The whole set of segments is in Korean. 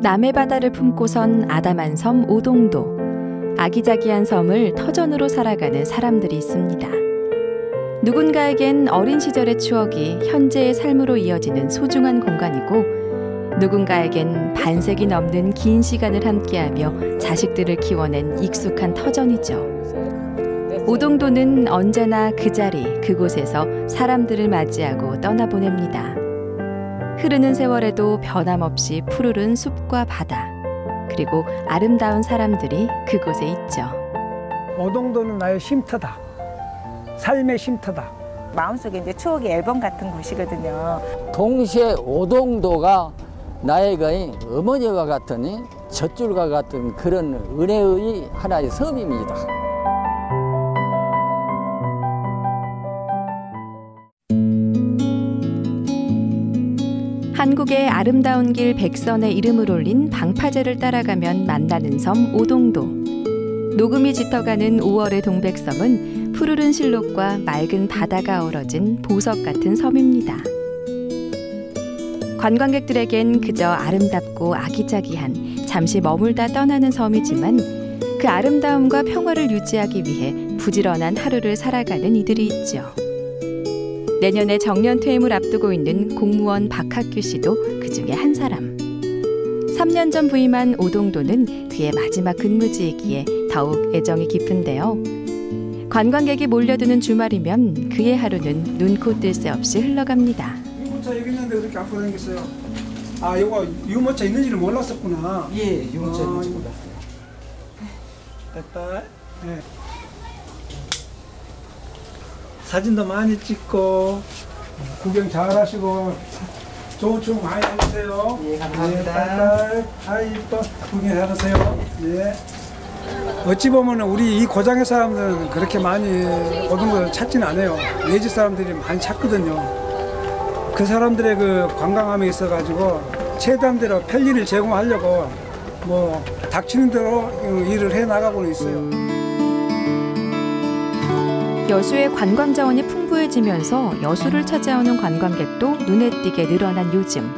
남해 바다를 품고선 아담한 섬 오동도. 아기자기한 섬을 터전으로 살아가는 사람들이 있습니다. 누군가에겐 어린 시절의 추억이 현재의 삶으로 이어지는 소중한 공간이고, 누군가에겐 반세기 넘는 긴 시간을 함께하며 자식들을 키워낸 익숙한 터전이죠. 오동도는 언제나 그 자리, 그곳에서 사람들을 맞이하고 떠나보냅니다. 흐르는 세월에도 변함없이 푸르른 숲과 바다, 그리고 아름다운 사람들이 그곳에 있죠. 오동도는 나의 쉼터다. 삶의 쉼터다. 마음속에 이제 추억의 앨범 같은 곳이거든요. 동시에 오동도가 나에게 어머니와 같은 젖줄과 같은 그런 은혜의 하나의 섬입니다. 한국의 아름다운 길 백선의 이름을 올린 방파제를 따라가면 만나는 섬 오동도. 녹음이 짙어가는 5월의 동백섬은 푸르른 실록과 맑은 바다가 어우러진 보석 같은 섬입니다. 관광객들에겐 그저 아름답고 아기자기한 잠시 머물다 떠나는 섬이지만, 그 아름다움과 평화를 유지하기 위해 부지런한 하루를 살아가는 이들이 있죠. 내년에 정년 퇴임을 앞두고 있는 공무원 박학규 씨도 그 중에 한 사람. 3년 전 부임한 오동도는 그의 마지막 근무지이기에 더욱 애정이 깊은데요. 관광객이 몰려드는 주말이면 그의 하루는 눈코 뜰 새 없이 흘러갑니다. 유모차 여기 있는데 그렇게 앞으로 다니겠어요? 아, 이거 유모차 있는지를 몰랐었구나. 예, 유모차 있는지 몰랐어요. 됐다. 네. 사진도 많이 찍고 구경 잘 하시고 좋은 추억 많이 해주세요. 예, 감사합니다. 네, 아이 이뻐 구경 잘하세요. 예. 어찌 보면 우리 이 고장의 사람들은 그렇게 많이 오동도를 찾지는 않아요. 외지 사람들이 많이 찾거든요. 그 사람들의 그 관광함에 있어가지고 최대한대로 편리를 제공하려고 뭐 닥치는 대로 일을 해 나가고는 있어요. 여수의 관광 자원이 풍부해지면서 여수를 찾아오는 관광객도 눈에 띄게 늘어난 요즘.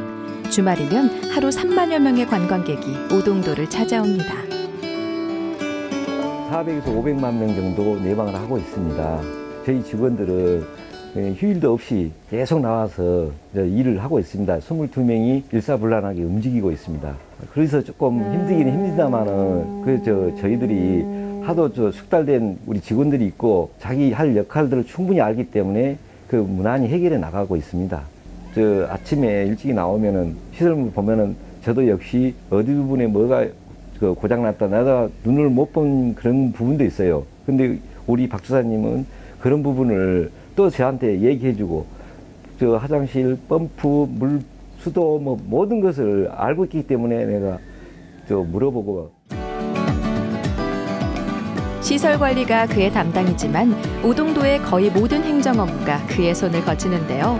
주말이면 하루 3만여 명의 관광객이 오동도를 찾아옵니다. 400에서 500만 명 정도 내방을 하고 있습니다. 저희 직원들은 휴일도 없이 계속 나와서 일을 하고 있습니다. 22명이 일사불란하게 움직이고 있습니다. 그래서 조금 힘들기는 힘들다마는 저희들이 하도 숙달된 우리 직원들이 있고 자기 할 역할들을 충분히 알기 때문에 그 무난히 해결해 나가고 있습니다. 아침에 일찍 나오면은 시설물 보면은 저도 역시 어디 부분에 뭐가 고장났다 내가 눈을 못 본 그런 부분도 있어요. 근데 우리 박 주사님은 그런 부분을 또 저한테 얘기해주고 화장실 펌프 물 수도 뭐 모든 것을 알고 있기 때문에 내가 물어보고. 시설 관리가 그의 담당이지만 오동도의 거의 모든 행정 업무가 그의 손을 거치는데요.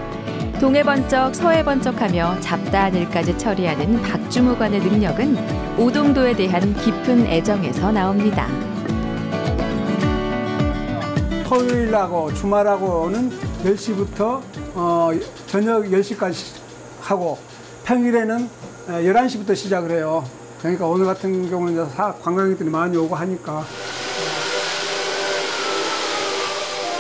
동해 번쩍 서해 번쩍하며 잡다한 일까지 처리하는 박 주무관의 능력은 오동도에 대한 깊은 애정에서 나옵니다. 토요일하고 주말하고는 10시부터 저녁 10시까지 하고 평일에는 11시부터 시작을 해요. 그러니까 오늘 같은 경우는 관광객들이 많이 오고 하니까.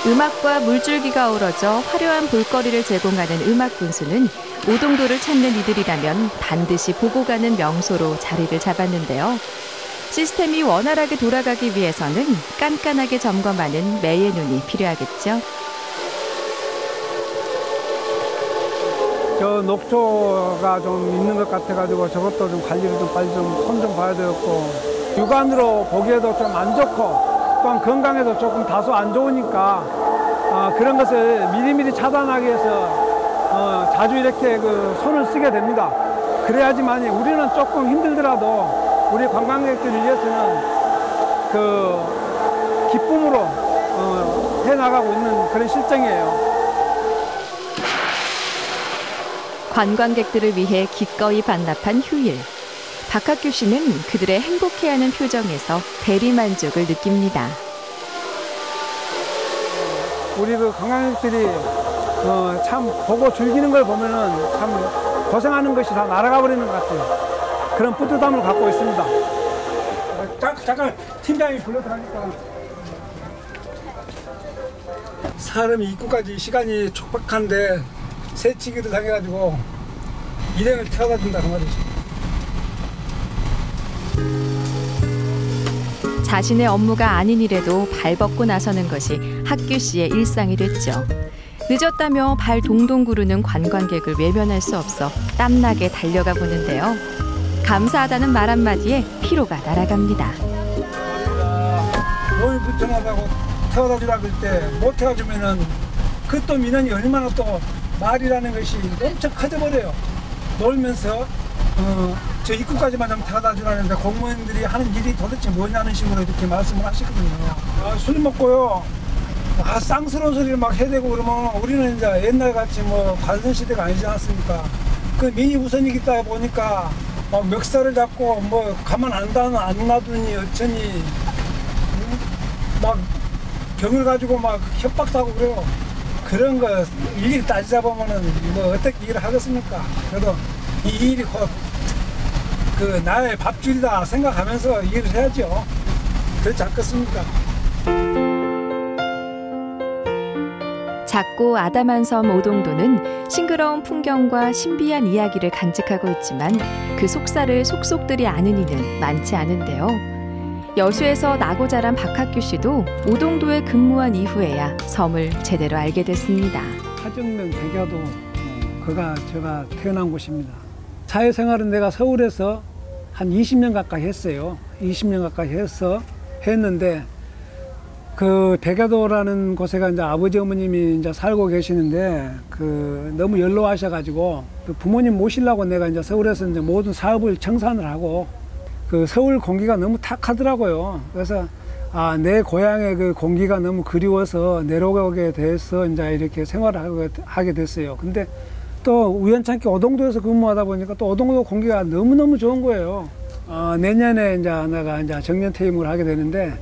음악과 물줄기가 어우러져 화려한 볼거리를 제공하는 음악분수는 오동도를 찾는 이들이라면 반드시 보고 가는 명소로 자리를 잡았는데요. 시스템이 원활하게 돌아가기 위해서는 깐깐하게 점검하는 매의 눈이 필요하겠죠. 저 녹조가 좀 있는 것 같아가지고 저것도 좀 관리를 좀 빨리 손 좀 봐야 되겠고, 육안으로 보기에도 좀 안 좋고 또한 건강에도 조금 다소 안 좋으니까 그런 것을 미리미리 차단하기 위해서 자주 이렇게 손을 쓰게 됩니다. 그래야지만 우리는 조금 힘들더라도 우리 관광객들을 위해서는 기쁨으로 해나가고 있는 그런 실정이에요. 관광객들을 위해 기꺼이 반납한 휴일. 박학규 씨는 그들의 행복해하는 표정에서 대리만족을 느낍니다. 우리 관광객들이 참 보고 즐기는 걸 보면은 참 고생하는 것이 다 날아가 버리는 것 같아요. 그런 뿌듯함을 갖고 있습니다. 잠깐 팀장이 불러들어가니까 사람이 입구까지 시간이 촉박한데 새치기를 당해가지고 일행을 태워다 준다는 말이죠. 자신의 업무가 아닌 일에도 발벗고 나서는 것이 학규 씨의 일상이 됐죠. 늦었다며 발 동동 구르는 관광객을 외면할 수 없어 땀나게 달려가 보는데요. 감사하다는 말 한마디에 피로가 날아갑니다. 너무 불편하다고 태워다 주라 그럴 때 못 태워 주면은 그 또 민원이 얼마나 또 말이라는 것이 엄청 커져버려요. 놀면서 저 입구까지만 좀 태워다 주라는데 공무원들이 하는 일이 도대체 뭐냐는 식으로 이렇게 말씀을 하시거든요. 술 먹고요. 쌍스러운 소리를 막 해대고 그러면 우리는 이제 옛날같이 뭐 관선시대가 아니지 않습니까? 그 민이 우선이기다 보니까 막 멱살을 잡고 뭐 가만 안 놔두니 어쩌니 막 병을 가지고 막 협박도 하고 그래요. 그런 거 일일이 따지다 보면은 뭐 어떻게 일을 하겠습니까? 그래도 이 일이 곧 그 나의 밥줄이다 생각하면서 일을 해야죠. 그렇지 않겠습니까? 작고 아담한 섬 오동도는 싱그러운 풍경과 신비한 이야기를 간직하고 있지만 그 속살을 속속들이 아는 이는 많지 않은데요. 여수에서 나고 자란 박학규 씨도 오동도에 근무한 이후에야 섬을 제대로 알게 됐습니다. 하정면 백야도 그가 제가 태어난 곳입니다. 사회생활은 내가 서울에서 한 20년 가까이 했어요. 20년 가까이 했는데 그 백야도라는 곳에가 이제 아버지 어머님이 이제 살고 계시는데 그 너무 연로하셔가지고 그 부모님 모시려고 내가 이제 서울에서 이제 모든 사업을 청산을 하고 그 서울 공기가 너무 탁하더라고요. 그래서 내 고향의 그 공기가 너무 그리워서 내려오게 돼서 이제 이렇게 생활을 하게 됐어요. 근데 또 우연찮게 오동도에서 근무하다 보니까 또 오동도 공기가 너무너무 좋은 거예요. 내년에 이제 내가 이제 정년 퇴임을 하게 되는데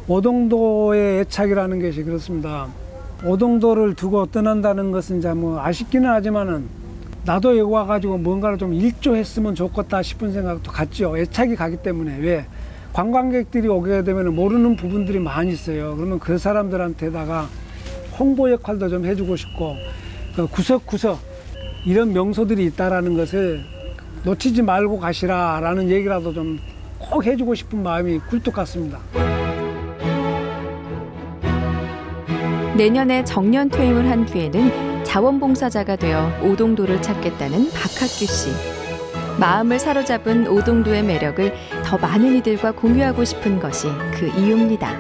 오동도의 애착이라는 것이 그렇습니다. 오동도를 두고 떠난다는 것은 이제 뭐 아쉽기는 하지만은 나도 여기 와가지고 뭔가를 좀 일조했으면 좋겠다 싶은 생각도 갔죠. 애착이 가기 때문에. 왜? 관광객들이 오게 되면 모르는 부분들이 많이 있어요. 그러면 그 사람들한테다가 홍보 역할도 좀 해주고 싶고 그 구석구석 이런 명소들이 있다라는 것을 놓치지 말고 가시라라는 얘기라도 좀 꼭 해주고 싶은 마음이 굴뚝 같습니다. 내년에 정년 퇴임을 한 뒤에는 자원봉사자가 되어 오동도를 찾겠다는 박학규 씨. 마음을 사로잡은 오동도의 매력을 더 많은 이들과 공유하고 싶은 것이 그 이유입니다.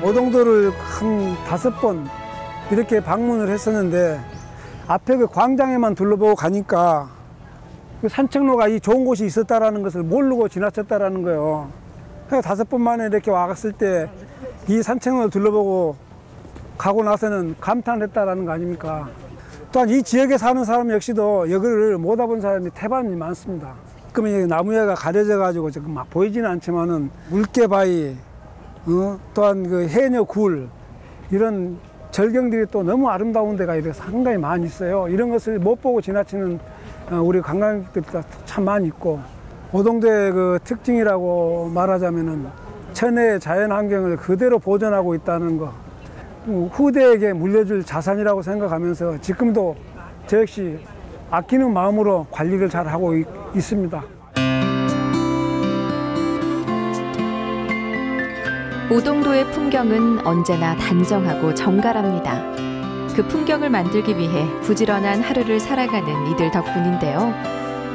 오동도를 한 5번 이렇게 방문을 했었는데 앞에 그 광장에만 둘러보고 가니까 그 산책로가 이 좋은 곳이 있었다라는 것을 모르고 지나쳤다라는 거예요. 그래서 5번 만에 이렇게 와갔을 때 이 산책로를 둘러보고 가고 나서는 감탄했다라는 거 아닙니까? 또한 이 지역에 사는 사람 역시도 여기를 못 와본 사람이 태반이 많습니다. 그러면 나무야가 가려져 가지고 지금 막 보이지는 않지만은 물개바위, 또한 그 해녀 굴 이런 절경들이 또 너무 아름다운 데가 이렇게 상당히 많이 있어요. 이런 것을 못 보고 지나치는 우리 관광객들이 참 많이 있고 오동도의 그 특징이라고 말하자면은 천혜의 자연 환경을 그대로 보존하고 있다는 거, 후대에게 물려줄 자산이라고 생각하면서 지금도 저 역시 아끼는 마음으로 관리를 잘 하고 있습니다. 오동도의 풍경은 언제나 단정하고 정갈합니다. 그 풍경을 만들기 위해 부지런한 하루를 살아가는 이들 덕분인데요.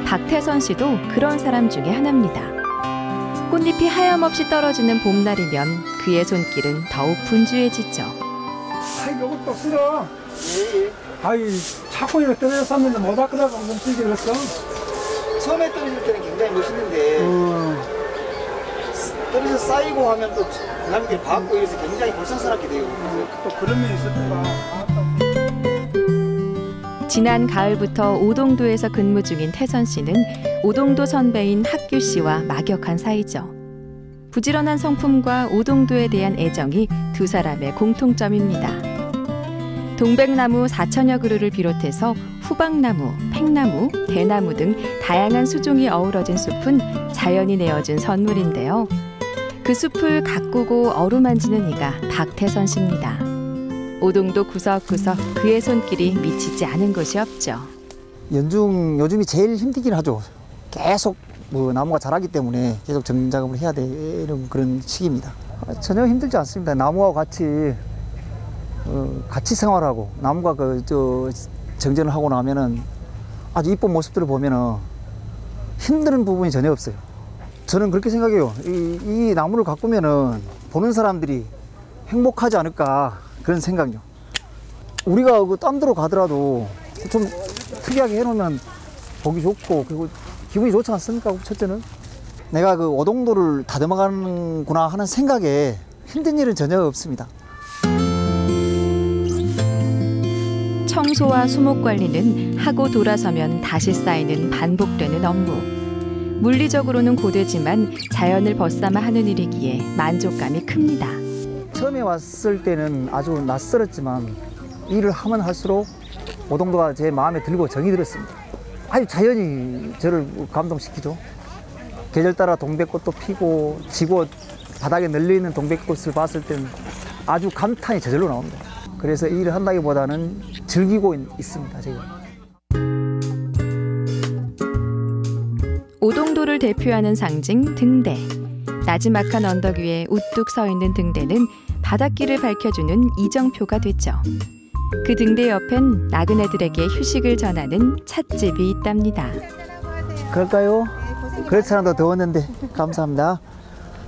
박태선 씨도 그런 사람 중에 하나입니다. 꽃잎이 하염없이 떨어지는 봄날이면 그의 손길은 더욱 분주해지죠. 아이, 요것도 쓸어. 아이, 자꾸 이렇게 떨어졌었는데 못 아끼다가 엄청 쓰게 그랬어. 처음에 떨어질 때는 굉장히 멋있는데 떨어져 쌓이고 하면 또 남들이 받고 이래서 굉장히 불쌍스럽게 돼요. 또 그런 면이 있었던가. 지난 가을부터 오동도에서 근무 중인 태선 씨는 오동도 선배인 학규 씨와 막역한 사이죠. 부지런한 성품과 오동도에 대한 애정이 두 사람의 공통점입니다. 동백나무 4천여 그루를 비롯해서 후박나무, 팽나무, 대나무 등 다양한 수종이 어우러진 숲은 자연이 내어준 선물인데요. 그 숲을 가꾸고 어루만지는 이가 박태선 씨입니다. 오동도 구석구석 그의 손길이 미치지 않은 곳이 없죠. 연중 요즘이 제일 힘들긴 하죠. 계속 뭐 나무가 자라기 때문에 계속 정작업을 해야 되는 그런 시기입니다. 전혀 힘들지 않습니다. 나무와 같이 생활하고 나무가 정전을 하고 나면은 아주 이쁜 모습들을 보면은 힘든 부분이 전혀 없어요. 저는 그렇게 생각해요. 이 나무를 가꾸면은 보는 사람들이 행복하지 않을까 그런 생각이요. 우리가 딴 데로 가더라도 좀 특이하게 해놓으면 보기 좋고 그리고 기분이 좋지 않습니까? 첫째는 내가 그 오동도를 다듬어가는구나 하는 생각에 힘든 일은 전혀 없습니다. 청소와 수목 관리는 하고 돌아서면 다시 쌓이는 반복되는 업무. 물리적으로는 고되지만 자연을 벗삼아 하는 일이기에 만족감이 큽니다. 처음에 왔을 때는 아주 낯설었지만 일을 하면 할수록 오동도가 제 마음에 들고 정이 들었습니다. 아주 자연이 저를 감동시키죠. 계절 따라 동백꽃도 피고 지고 바닥에 널려있는 동백꽃을 봤을 때는 아주 감탄이 저절로 나옵니다. 그래서 일을 한다기보다는 즐기고 있습니다. 제가. 오동도를 대표하는 상징 등대. 나지막한 언덕 위에 우뚝 서 있는 등대는 바닷길을 밝혀주는 이정표가 됐죠. 그 등대 옆엔 나그네들에게 휴식을 전하는 찻집이 있답니다. 그럴까요? 그렇지 않아도 더웠는데 감사합니다.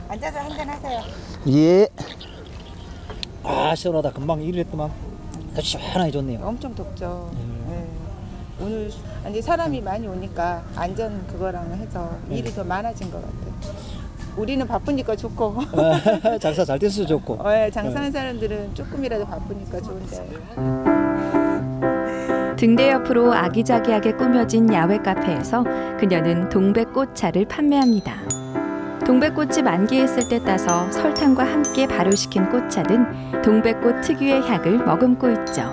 앉아서 한잔 하세요. 예. 아 시원하다. 금방 일을 했더만 아주 시원하게 좋네요. 엄청 덥죠. 네. 오늘 이제 사람이 많이 오니까 안전 그거랑 해서 일이 더 많아진 것 같아요. 우리는 바쁘니까 좋고 장사 잘 돼서 좋고 장사하는 사람들은 조금이라도 바쁘니까 좋은데. 등대 옆으로 아기자기하게 꾸며진 야외 카페에서 그녀는 동백꽃차를 판매합니다. 동백꽃이 만개했을 때 따서 설탕과 함께 발효시킨 꽃차는 동백꽃 특유의 향을 머금고 있죠.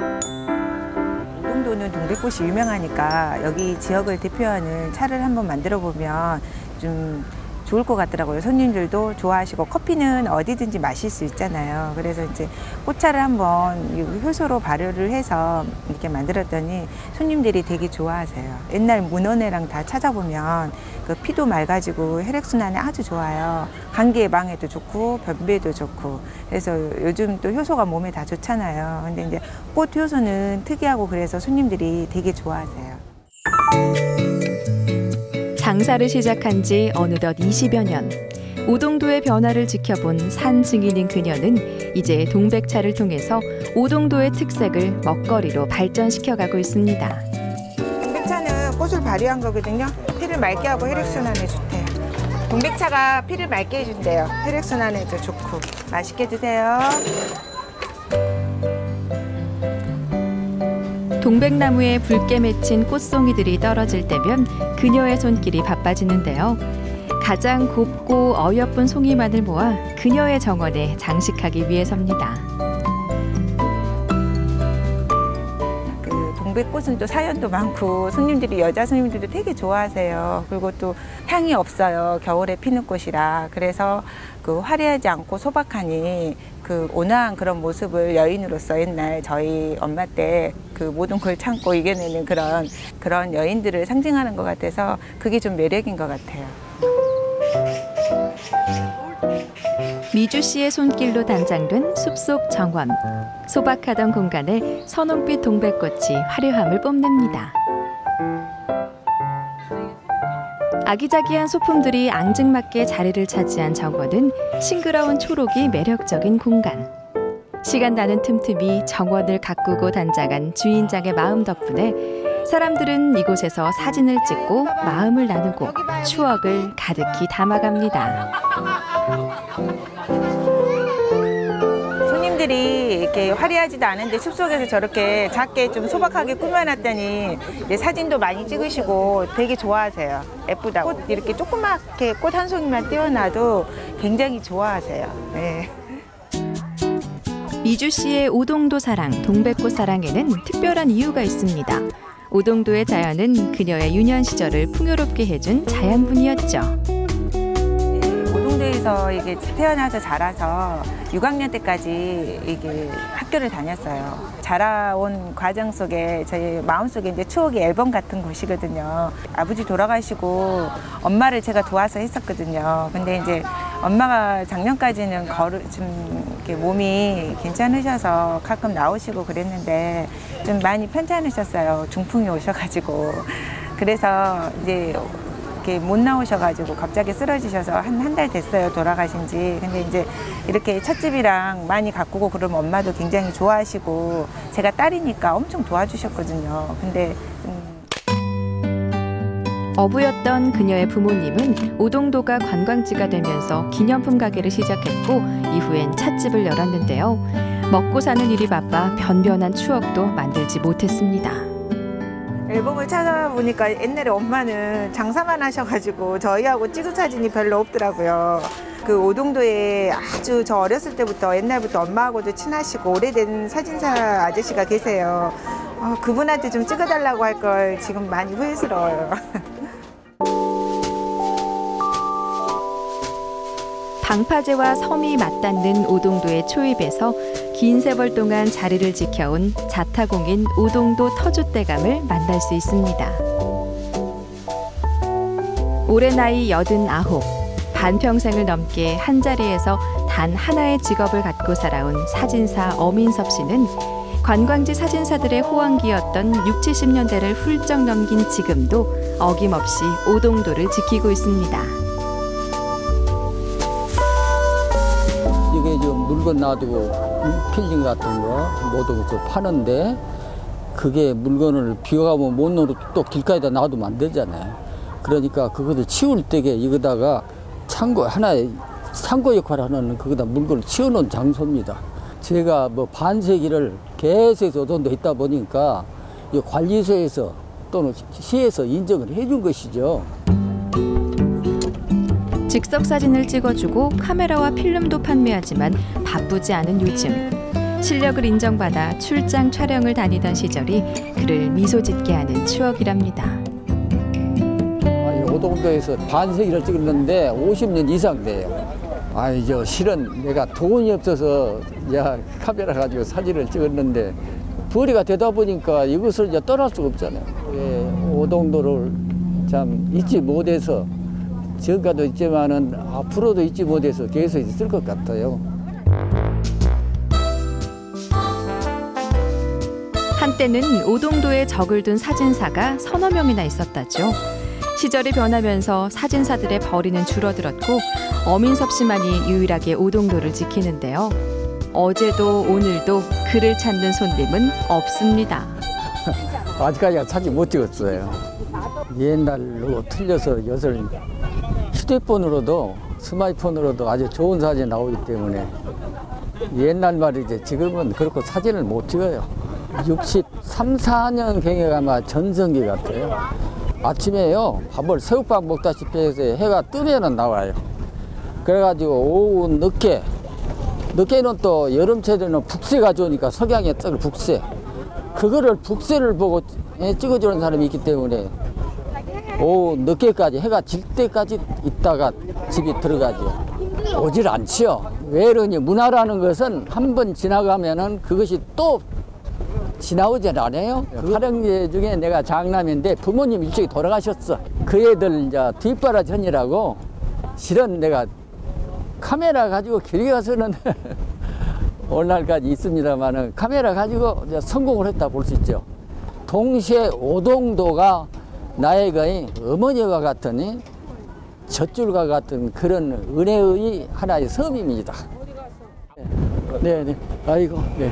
오동도는 동백꽃이 유명하니까 여기 지역을 대표하는 차를 한번 만들어 보면 좀 좋을 것 같더라고요. 손님들도 좋아하시고 커피는 어디든지 마실 수 있잖아요. 그래서 이제 꽃차를 한번 효소로 발효를 해서 이렇게 만들었더니 손님들이 되게 좋아하세요. 옛날 문헌회랑 다 찾아보면 그 피도 맑아지고 혈액순환에 아주 좋아요. 감기 예방에도 좋고 변비에도 좋고. 그래서 요즘 또 효소가 몸에 다 좋잖아요. 근데 이제 꽃 효소는 특이하고 그래서 손님들이 되게 좋아하세요. 장사를 시작한 지 어느덧 20여 년. 오동도의 변화를 지켜본 산 증인인 그녀는 이제 동백차를 통해서 오동도의 특색을 먹거리로 발전시켜가고 있습니다. 동백차는 꽃을 발효한 거거든요. 피를 맑게 하고 혈액순환에 좋대요. 동백차가 피를 맑게 해준대요. 혈액순환에도 좋고. 맛있게 드세요. 동백나무에 붉게 맺힌 꽃송이들이 떨어질 때면 그녀의 손길이 바빠지는데요. 가장 곱고 어여쁜 송이만을 모아 그녀의 정원에 장식하기 위해서입니다. 동백꽃은 또 사연도 많고 손님들이 여자 손님들도 되게 좋아하세요. 그리고 또 향이 없어요. 겨울에 피는 꽃이라. 그래서 그 화려하지 않고 소박하니 그 온화한 그런 모습을 여인으로서 옛날 저희 엄마 때 그 모든 걸 참고 이겨내는 그런 여인들을 상징하는 것 같아서 그게 좀 매력인 것 같아요. 미주 씨의 손길로 단장된 숲속 정원. 소박하던 공간에 선홍빛 동백꽃이 화려함을 뽐냅니다. 아기자기한 소품들이 앙증맞게 자리를 차지한 정원은 싱그러운 초록이 매력적인 공간. 시간 나는 틈틈이 정원을 가꾸고 단장한 주인장의 마음 덕분에 사람들은 이곳에서 사진을 찍고 마음을 나누고 추억을 가득히 담아갑니다. 손님들이 이렇게 화려하지도 않은데 숲속에서 저렇게 작게 좀 소박하게 꾸며놨더니 이제 사진도 많이 찍으시고 되게 좋아하세요. 예쁘다고. 꽃 이렇게 조그맣게 꽃 한 송이만 띄워놔도 굉장히 좋아하세요. 네. 이주 씨의 오동도 사랑, 동백꽃 사랑에는 특별한 이유가 있습니다. 오동도의 자연은 그녀의 유년 시절을 풍요롭게 해준 자양분이었죠. 오동도에서 이게 태어나서 자라서 6학년 때까지 이게 학교를 다녔어요. 자라온 과정 속에 저희 마음속에 이제 추억의 앨범 같은 곳이거든요. 아버지 돌아가시고 엄마를 제가 도와서 했었거든요. 근데 이제 엄마가 작년까지는 좀 이렇게 몸이 괜찮으셔서 가끔 나오시고 그랬는데 좀 많이 편찮으셨어요. 중풍이 오셔가지고. 그래서 이제 이렇게 못 나오셔가지고 갑자기 쓰러지셔서 한 달 됐어요. 돌아가신 지. 근데 이제 이렇게 찻집이랑 많이 가꾸고 그러면 엄마도 굉장히 좋아하시고 제가 딸이니까 엄청 도와주셨거든요. 근데 어부였던 그녀의 부모님은 오동도가 관광지가 되면서 기념품 가게를 시작했고 이후엔 찻집을 열었는데요. 먹고 사는 일이 바빠 변변한 추억도 만들지 못했습니다. 앨범을 찾아보니까 옛날에 엄마는 장사만 하셔가지고 저희하고 찍은 사진이 별로 없더라고요. 그 오동도에 아주 저 어렸을 때부터 옛날부터 엄마하고도 친하시고 오래된 사진사 아저씨가 계세요. 그분한테 좀 찍어달라고 할 걸 지금 많이 후회스러워요. 방파제와 섬이 맞닿는 오동도의 초입에서 긴 세월 동안 자리를 지켜온 자타공인 오동도 터줏대감을 만날 수 있습니다. 올해 나이 89, 반평생을 넘게 한자리에서 단 하나의 직업을 갖고 살아온 사진사 어민섭 씨는 관광지 사진사들의 호황기였던 60, 70년대를 훌쩍 넘긴 지금도 어김없이 오동도를 지키고 있습니다. 이게 좀 물건 놔두고 필링 같은 거 모두 파는데 그게 물건을 비가 오면 못 넣어도 또 길가에다 놔두면 안 되잖아요. 그러니까 그것을 치울 때게 이거다가 하나의 창고 역할을 하는 거기다 물건을 치워놓은 장소입니다. 제가 뭐 반세기를 계속 오동도에 있다 보니까 이 관리소에서 또는 시에서 인정을 해준 것이죠. 즉석 사진을 찍어주고 카메라와 필름도 판매하지만 바쁘지 않은 요즘. 실력을 인정받아 출장 촬영을 다니던 시절이 그를 미소 짓게 하는 추억이랍니다. 오동도에서 반세기를 찍었는데 50년 이상 돼요. 실은 내가 돈이 없어서 카메라 가지고 사진을 찍었는데 벌이가 되다 보니까 이것을 이제 떠날 수가 없잖아요. 오동도를 참 잊지 못해서 지금까지도 있지만은 앞으로도 잊지 못해서 계속 있을 것 같아요. 한때는 오동도에 적을 둔 사진사가 서너 명이나 있었다죠. 시절이 변하면서 사진사들의 벌이는 줄어들었고 어민섭 씨만이 유일하게 오동도를 지키는데요. 어제도 오늘도 그를 찾는 손님은 없습니다. 아직까지 사진 못 찍었어요. 옛날로 틀려서 요새 휴대폰으로도 스마트폰으로도 아주 좋은 사진이 나오기 때문에 옛날 말이지 지금은 그렇고 사진을 못 찍어요. 63, 4년경에 아마 전성기 같아요. 아침에요 밥을 새우밥 먹다시피 해서 해가 뜨면은 나와요. 그래가지고 오후 늦게는 또 여름철에는 북새가 좋으니까 석양의 떡을 북새 그거를 북새를 보고 찍어주는 사람이 있기 때문에 오후 늦게까지 해가 질 때까지 있다가 집에 들어가죠. 오질 않지요. 왜 그러니 문화라는 것은 한 번 지나가면은 그것이 또 지나오질 않아요. 그 할영제 중에 내가 장남인데 부모님 일찍 돌아가셨어. 그 애들 이제 뒷바라전이라고 실은 내가 카메라 가지고 길게 가서는 오늘날까지 있습니다만은 카메라 가지고 이제 성공을 했다 볼 수 있죠. 동시에 오동도가 나에게 어머니와 같은 젖줄과 같은 그런 은혜의 하나의 섬입니다. 네. 아이고, 네.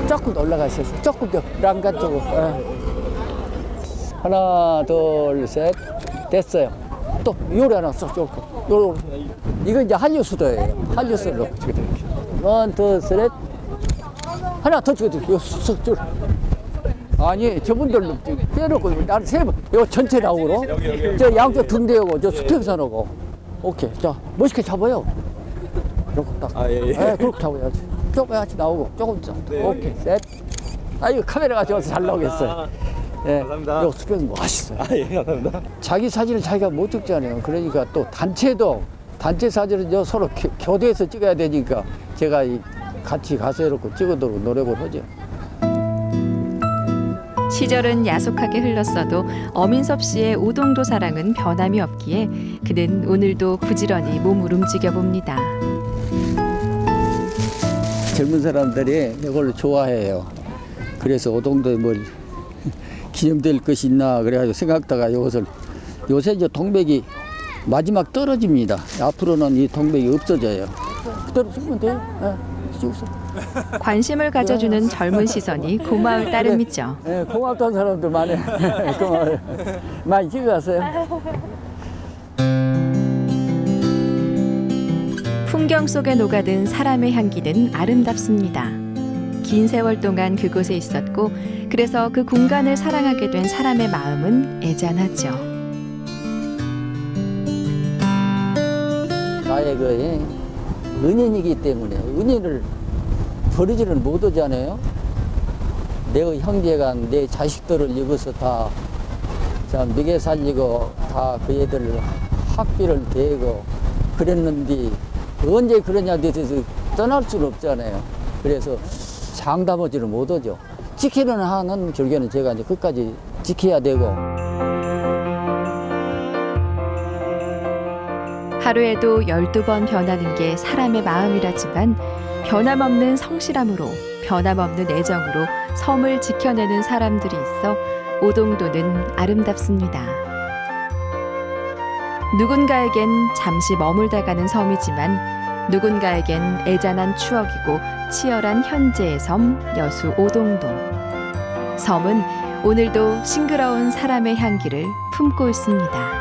조금 더 올라가셔서 조금 더 랑간 쪽으로. 하나, 둘, 셋. 됐어요. 또 요리 하나 쏙 요리. 이거 이제 한류수도예요. 한류수를 넣고 찍어드릴게요. 원, 투, 셋. 하나 더 찍어드릴게요. 쏙 줄. 아니, 저분들 빼놓고 나는 세 번. 이거 전체 나오고, 저 양쪽 등대하고, 저 수평선하고. 오케이. 자, 멋있게 잡아요. 이렇게 딱. 아, 예, 예. 그렇게 하고 해야지. 조금 같이 나오고 조금 좀. 네. 오케이, 셋. 이거 카메라가 좋아서 잘 나오겠어요. 예, 감사합니다. 이거 수평 멋있어요. 예, 감사합니다. 자기 사진을 자기가 못 찍잖아요. 그러니까 또 단체 사진은 서로 교대해서 찍어야 되니까 제가 같이 가서 이렇게 찍어도록 노력을 하죠. 시절은 야속하게 흘렀어도 어민섭 씨의 오동도 사랑은 변함이 없기에 그는 오늘도 부지런히 몸을 움직여 봅니다. 젊은 사람들이 이걸 좋아해요. 그래서 오동도에 뭘 기념될 것이 있나 그래가지고 생각다가 이것을 요새 이제 동백이 마지막 떨어집니다. 앞으로는 이 동백이 없어져요. 떨어지면 돼요. 찍었어. 관심을 가져주는 젊은 시선이 고마울 따름이죠. 네, 고맙다는 사람들 많아요. 고마워요. 많이 찍어갔어요. 풍경 속에 녹아든 사람의 향기는 아름답습니다. 긴 세월 동안 그곳에 있었고 그래서 그 공간을 사랑하게 된 사람의 마음은 애잔하죠. 나의 그 은인이기 때문에 은인을 버리지를 못하잖아요. 내 형제가 내 자식들을 여기서 다 먹여 살리고 다 그 애들 학비를 대고 그랬는데 언제 그러냐 대해서 떠날 수는 없잖아요. 그래서 장담하지를 못하죠. 지키는 한은 결국에는 제가 이제 끝까지 지켜야 되고. 하루에도 12번 변하는 게 사람의 마음이라지만 변함없는 성실함으로 변함없는 애정으로 섬을 지켜내는 사람들이 있어 오동도는 아름답습니다. 누군가에겐 잠시 머물다 가는 섬이지만 누군가에겐 애잔한 추억이고 치열한 현재의 섬 여수 오동도. 섬은 오늘도 싱그러운 사람의 향기를 품고 있습니다.